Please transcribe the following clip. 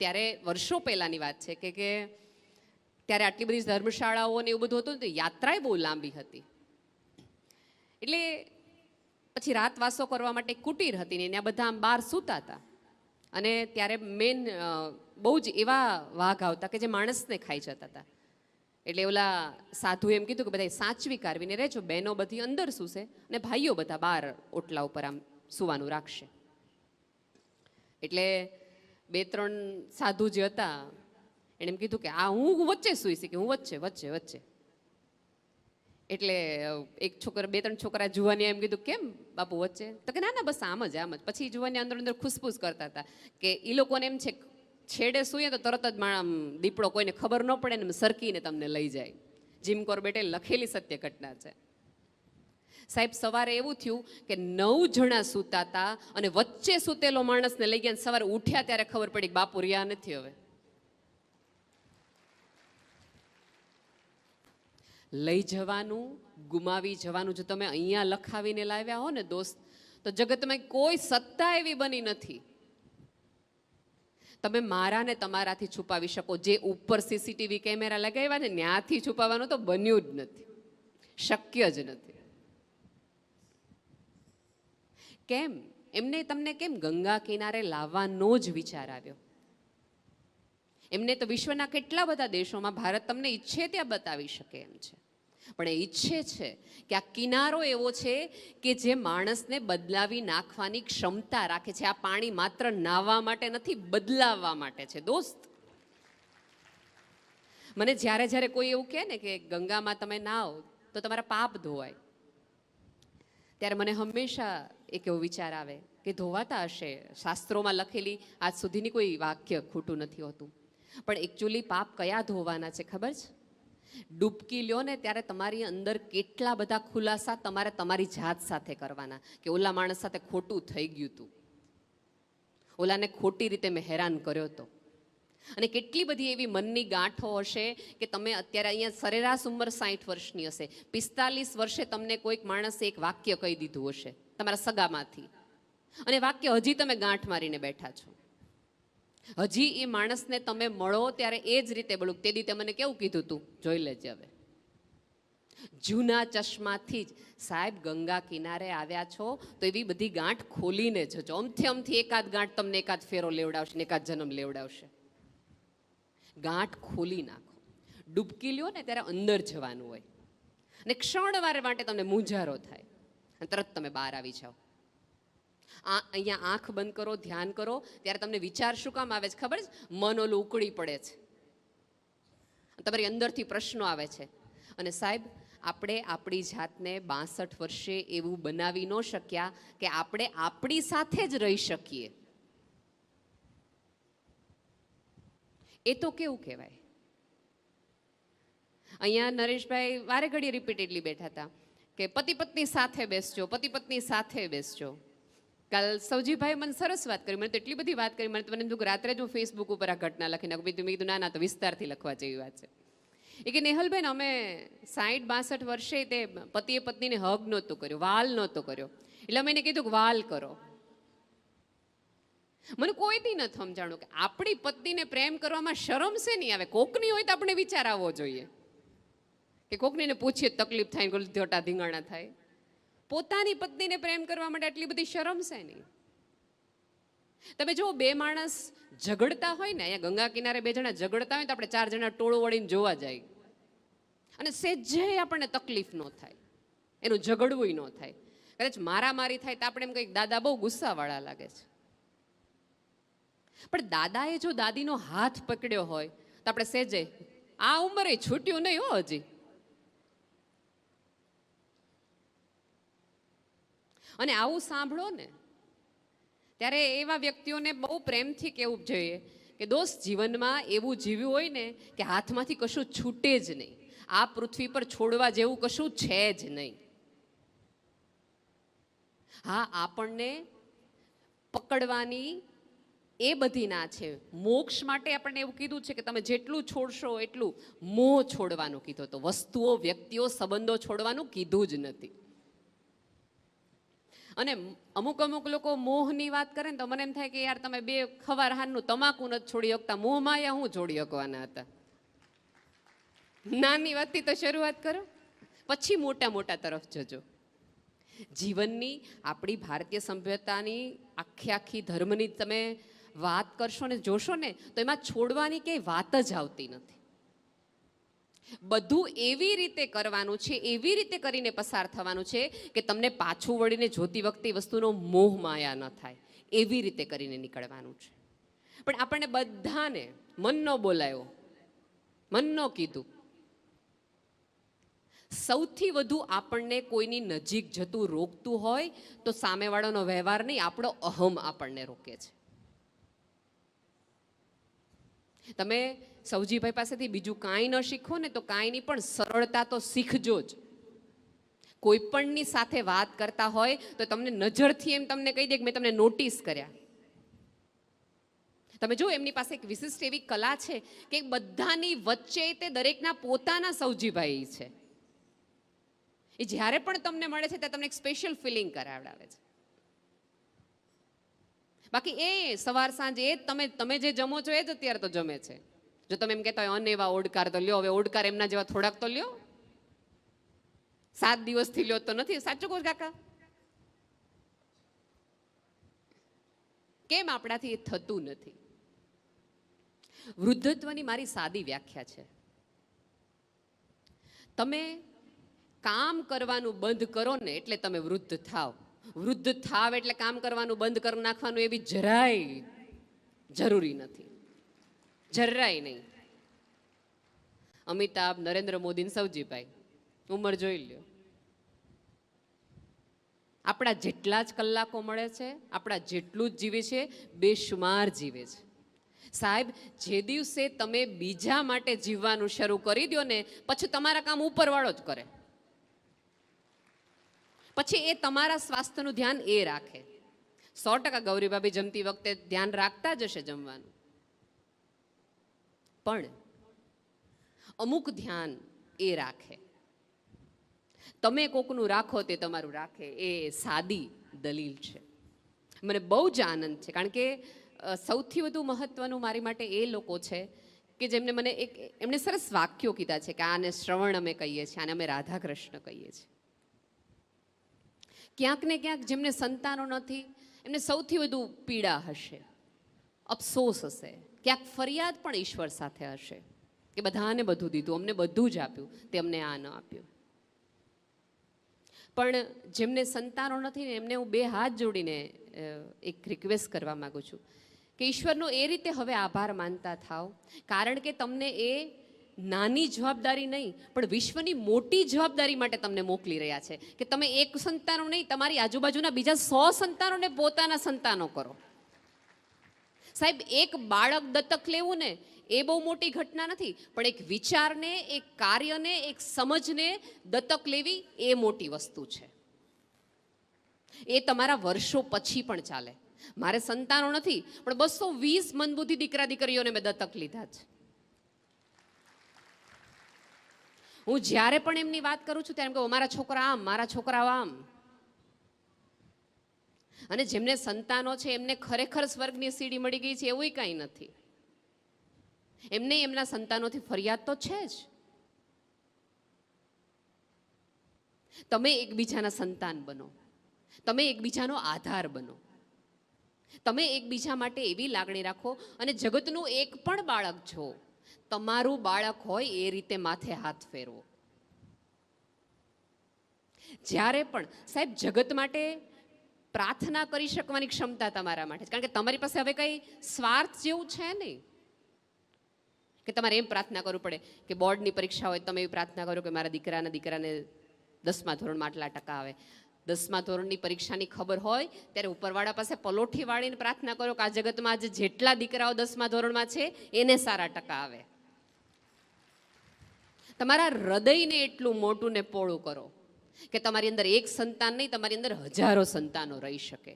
ત્યારે વર્ષો પહેલાંની વાત છે કે ત્યારે આટલી બધી ધર્મશાળાઓ ને એવું બધું હતું તો યાત્રાએ બહુ લાંબી હતી. એટલે પછી રાતવાસો કરવા માટે કુટીર હતી ને ત્યાં બધા આમ બહાર સૂતા હતા. અને ત્યારે મેન બહુ જ એવા વાઘ આવતા કે જે માણસને ખાઈ જતા હતા. એટલે ઓલા સાધુ એમ કીધું કે બધા સાચવી કારવીને રહેજો, બહેનો બધી અંદર સૂશે અને ભાઈઓ બધા બહાર ઓટલા ઉપર આમ સૂવાનું રાખશે. એટલે 2-3 સાધુ જે હતા એણે એમ કીધું કે આ હું વચ્ચે સૂઈશ, કે હું વચ્ચે વચ્ચે વચ્ચે. એટલે એક છોકરા 2-3 છોકરા જુવાની એમ કીધું કેમ બાપુ વચ્ચે? તો કે ના ના બસ આમ જ આમ જ. પછી જુવાની અંદર અંદર ખુસફુસ કરતા હતા કે એ લોકોને એમ છે છેડે સૂઈએ તો તરત જ દીપડો કોઈને ખબર ન પડે ને સરકીને તમને લઈ જાય. જીમ કોર્બેટે લખેલી સત્ય ઘટના છે. સાહેબ સવારે એવું થયું કે 9 જણા સૂતા હતા અને વચ્ચે સૂતેલો માણસને લઈ ગયા. સવારે ઉઠ્યા ત્યારે ખબર પડી કે બાપુ રહ્યા નથી હવે. લઈ જવાનું, ગુમાવી જવાનું જો તમે અહીંયા લખાવીને લાવ્યા હો ને દોસ્ત, તો જગતમાં કોઈ સત્તા એવી બની નથી તમે મારા ને તમારાથી છુપાવી શકો. જે ઉપર સીસીટીવી કેમેરા લગાવ્યા ને ત્યાંથી છુપાવવાનું તો બન્યું જ નથી, શક્ય જ નથી. કેમ એમને તમને કેમ ગંગા કિનારે લાવવાનો જ વિચાર આવ્યો? એમને તો વિશ્વના કેટલા બધા દેશોમાં ભારત તમને ઈચ્છે ત્યાં બતાવી શકે એમ છે, પણ એ ઈચ્છે છે કે આ કિનારો એવો છે કે જે માણસને બદલાવી નાખવાની ક્ષમતા રાખે છે. આ પાણી માત્ર નાહવા માટે નથી, બદલાવવા માટે છે દોસ્ત. મને જ્યારે જ્યારે કોઈ એવું કહે ને કે ગંગામાં તમે નાહો તો તમારા પાપ ધોવાય, ત્યારે મને હંમેશા એક એવો વિચાર આવે કે ધોવાતા હશે. શાસ્ત્રોમાં લખેલી આજ સુધીની કોઈ વાક્ય ખોટું નથી હોતું, પણ એકચ્યુઅલી પાપ કયા ધોવાના છે ખબર છે? ડૂબકી લ્યો ને ત્યારે તમારી અંદર કેટલા બધા ખુલાસા તમારે તમારી જાત સાથે કરવાના કે ઓલા માણસ સાથે ખોટું થઈ ગયું હતું, ઓલાને ખોટી રીતે મેં હેરાન કર્યો હતો. અને કેટલી બધી એવી મનની ગાંઠો હશે કે તમે અત્યારે અહીંયા સરેરાશ ઉંમર 60 વર્ષની હશે, 45 વર્ષે તમને કોઈક માણસે એક વાક્ય કહી દીધું હશે તમારા સગામાંથી, અને વાક્ય હજી તમે ગાંઠ મારીને બેઠા છો. હજી એ માણસને તમે મળો ત્યારે એ જ રીતે બોલું, તે દી મને કેવું કીધું તું, જોઈ લેજે હવે. જૂના ચશ્માથી જ સાહેબ ગંગા કિનારે આવ્યા છો તો એવી બધી ગાંઠ ખોલીને જજો. અમથી એકાદ ગાંઠ તમને એકાદ ફેરો લેવડાવશે ને એકાદ જન્મ લેવડાવશે. ગાંઠ ખોલી નાખો. ડૂબકી લ્યો ને ત્યારે અંદર જવાનું હોય અને ક્ષણવાર માટે તમને મૂંઝારો થાય અને તરત તમે બહાર આવી જાઓ. અહીંયા આંખ બંધ કરો, ધ્યાન કરો, ત્યારે તમને વિચાર શું કામ આવે છે ખબર છે? મન ઓલું ઉકળી પડે છે, તમારી અંદરથી પ્રશ્નો આવે છે. અને સાહેબ આપણે આપણી જાતને 62 વર્ષે એવું બનાવી ન શક્યા કે આપણે આપણી સાથે જ રહી શકીએ. એ તો કેવું કહેવાય? અહીંયા નરેશભાઈ વારે ઘડીએ રિપીટેડલી બેઠા હતા કે પતિ પત્ની સાથે બેસજો, પતિ પત્ની સાથે બેસજો. કાલ સૌજીભાઈ મને સરસ વાત કરી, મને તો એટલી બધી વાત કરી, મને તો મને રાત્રે જ હું ફેસબુક ઉપર આ ઘટના લખી નાખું. મેં કીધું ના ના, તો વિસ્તારથી લખવા જેવી વાત છે. એ કે નેહલબેન અમે 60-62 વર્ષે તે પતિએ પત્નીને હગ નહોતું કર્યું, વાલ નહોતો કર્યો, એટલે અમે એને કીધું કે વાલ કરો. મને કોઈ દી નથી સમજાણું કે આપણી પત્નીને પ્રેમ કરવામાં શરમ છે નહીં આવે. કોકની હોય તો આપણે વિચાર આવવો જોઈએ કે કોકનીને પૂછીએ તકલીફ થાય, ધોટા ધીંગાણા થાય. પોતાની પત્નીને પ્રેમ કરવા માટે આટલી બધી શરમ છે નહીં. તમે જો 2 માણસ ઝઘડતા હોય ને, અહીંયા ગંગા કિનારે 2 જણા ઝઘડતા હોય તો આપણે 4 જણા ટોળું વળીને જોવા જાય અને સહેજે આપણને તકલીફ ન થાય, એનું ઝઘડવું ન થાય. કદાચ મારામારી થાય તો આપણે એમ કંઈક દાદા બહુ ગુસ્સાવાળા લાગે છે, પણ દાદાએ જો દાદીનો હાથ પકડ્યો હોય તો આપણે સહેજે આ ઉંમરે છૂટ્યું નહીં હો હજી. અને આવું સાંભળો ને ત્યારે એવા વ્યક્તિઓને બહુ પ્રેમથી કહેવું જોઈએ કે દોસ્ત જીવનમાં એવું જીવ્યું હોય ને કે હાથમાંથી કશું છૂટે જ નહીં. આ પૃથ્વી પર છોડવા જેવું કશું છે જ નહીં. હા, આપણને પકડવાની એ બધી ના છે. મોક્ષ માટે આપણને એવું કીધું છે કે તમે જેટલું છોડશો એટલું મોહ છોડવાનું કીધું, તો વસ્તુઓ, વ્યક્તિઓ, સંબંધો છોડવાનું કીધું જ નથી. અને અમુક લોકો મોહની વાત કરે ને તો મને એમ થાય કે યાર તમે 2 ખવાર હારનું તમાકુ નથી છોડી શકતા, મોહમાં યા હું છોડી શકવાના હતા. નાની વાતથી તો શરૂઆત કરો, પછી મોટા મોટા તરફ જજો. જીવનની આપણી ભારતીય સભ્યતાની આખી ધર્મની તમે વાત કરશો ને જોશો ને તો એમાં છોડવાની કંઈ વાત જ આવતી નથી. બધું એવી રીતે કરવાનું છે, એવી રીતે કરીને પસાર થવાનું છે કે તમને પાછું વળીને જોતી વખતે વસ્તુનો મોહ માયા ન થાય, એવી રીતે કરીને નીકળવાનું છે. પણ આપણને બધાને મન ન બોલાયો, મન ન કીધું. સૌથી વધુ આપણને કોઈની નજીક જતું રોકતું હોય તો સામેવાળાનો વ્યવહાર નહીં, આપણો અહમ આપણને રોકે છે. તમે સૌજીભાઈ પાસેથી બીજું કાંઈ ન શીખો ને તો કાંઈ નહીં, પણ સરળતા તો શીખજો જ. કોઈ પણની સાથે વાત કરતા હોય તો તમને નજરથી એમ તમને કહી દે કે મેં તમને નોટિસ કર્યા. તમે જો એમની પાસે એક વિશિષ્ટ એવી કલા છે કે બધાની વચ્ચે તે દરેકના પોતાના સૌજીભાઈ છે. એ જ્યારે પણ તમને મળે છે ત્યારે તમને એક સ્પેશિયલ ફિલિંગ કરાવડાવે છે. બાકી એ સવાર સાંજ એ તમે જે જમો છો એ જ અત્યારે તો જમે છે. જો તમે એમ કહેતા હોય અનેવા ઓડકાર તો લ્યો, હવે ઓડકાર એમના જેવા થોડાક તો લ્યો. 7 દિવસથી લ્યો તો નથી. સાચું કહું કાકા? કેમ આપણાથી એ થતું નથી? વૃદ્ધત્વની મારી સાદી વ્યાખ્યા છે, તમે કામ કરવાનું બંધ કરો ને એટલે તમે વૃદ્ધ થાવ. વૃદ્ધ થાવ એટલે કામ કરવાનું બંધ કરી નાખવાનું એવી જરાય જરૂરી નથી, જરાય નહીં. અમિતાભ, નરેન્દ્ર મોદી, સૌજીભાઈ ઉંમર જોઈ લ્યો. આપણા જેટલા જ કલાકો મળે છે, આપણા જેટલું જ જીવે છે, બેશુમાર જીવે છે. સાહેબ, જે દિવસે તમે બીજા માટે જીવવાનું શરૂ કરી દો ને પછી તમારા કામ ઉપરવાળો જ કરે. પછી એ તમારા સ્વાસ્થ્યનું ધ્યાન એ રાખે. 100% ગૌરીભાભી જમતી વખતે ધ્યાન રાખતા જ હશે જમવાનું, પણ અમુક ધ્યાન એ રાખે. તમે કોકનું રાખો તે તમારું રાખે, એ સાદી દલીલ છે. મને બહુ જ આનંદ છે, કારણ કે સૌથી વધુ મહત્વનું મારી માટે એ લોકો છે કે જેમને એમણે સરસ વાક્યો કીધા છે કે આને શ્રવણ અમે કહીએ છીએ, આને અમે રાધા કૃષ્ણ કહીએ છીએ. ક્યાંક ને ક્યાંક જેમને સંતાનો નથી એમને સૌથી વધુ પીડા હશે, અફસોસ હશે, ક્યાંક ફરિયાદ પણ ઈશ્વર સાથે હશે કે બધાને બધું દીધું, અમને બધું જ આપ્યું, તે અમને આ ન આપ્યું. પણ જેમને સંતાનો નથી ને એમને હું 2 હાથ જોડીને એક રિક્વેસ્ટ કરવા માગું છું કે ઈશ્વરનો એ રીતે હવે આભાર માનતા થાવ, કારણ કે તમને એ નાની જવાબદારી નહીં પણ વિશ્વની મોટી જવાબદારી માટે તમને મોકલી રહ્યા છે કે તમે એક સંતાનો નહીં, તમારી આજુબાજુના બીજા 100 સંતાનોને પોતાના સંતાનો કરો. સાહેબ, એક બાળક દત્તક લેવું ને એ બહુ મોટી ઘટના નથી, પણ એક વિચારને, એક કાર્યને, એક સમજને દત્તક લેવી એ મોટી વસ્તુ છે. એ તમારા વર્ષો પછી પણ ચાલે. મારે સંતાનો નથી પણ 220 મંદબુદ્ધિ દીકરા દીકરીઓને મેં દત્તક લીધા છે. હું જ્યારે પણ એમની વાત કરું છું ત્યારે એમ કહું મારા છોકરા આમ, મારા છોકરાઓ આમ. અને જેમને સંતાનો છે એમને ખરેખર સ્વર્ગની સીડી મળી ગઈ છે એવું કાંઈ નથી. એમને એમના સંતાનોથી ફરિયાદ તો છે જ. તમે એકબીજાના સંતાન બનો, તમે એકબીજાનો આધાર બનો, તમે એકબીજા માટે એવી લાગણી રાખો. અને જગતનું એક પણ બાળક જો તમારું બાળક હોય એ રીતે માથે હાથ ફેરવો. જ્યારે પણ સાહેબ જગત માટે પ્રાર્થના કરી શકવાની ક્ષમતા તમારા માટે, કારણ કે તમારી પાસે હવે કંઈ સ્વાર્થ જેવું છે નહીં કે તમારે એમ પ્રાર્થના કરવું પડે કે બોર્ડની પરીક્ષા હોય તમે એવી પ્રાર્થના કરો કે મારા દીકરાને 10મા ધોરણમાં આટલા ટકા આવે. 10મા ધોરણની પરીક્ષાની ખબર હોય ત્યારે ઉપરવાળા પાસે પલોઠી વાળીને પ્રાર્થના કરો કે આ જગતમાં આજે જેટલા દીકરાઓ 10મા ધોરણમાં છે એને સારા ટકા આવે. તમારા હૃદયને એટલું મોટું ને પોળું કરો કે તમારી અંદર એક સંતાન નહીં, તમારી અંદર હજારો સંતાનો રહી શકે.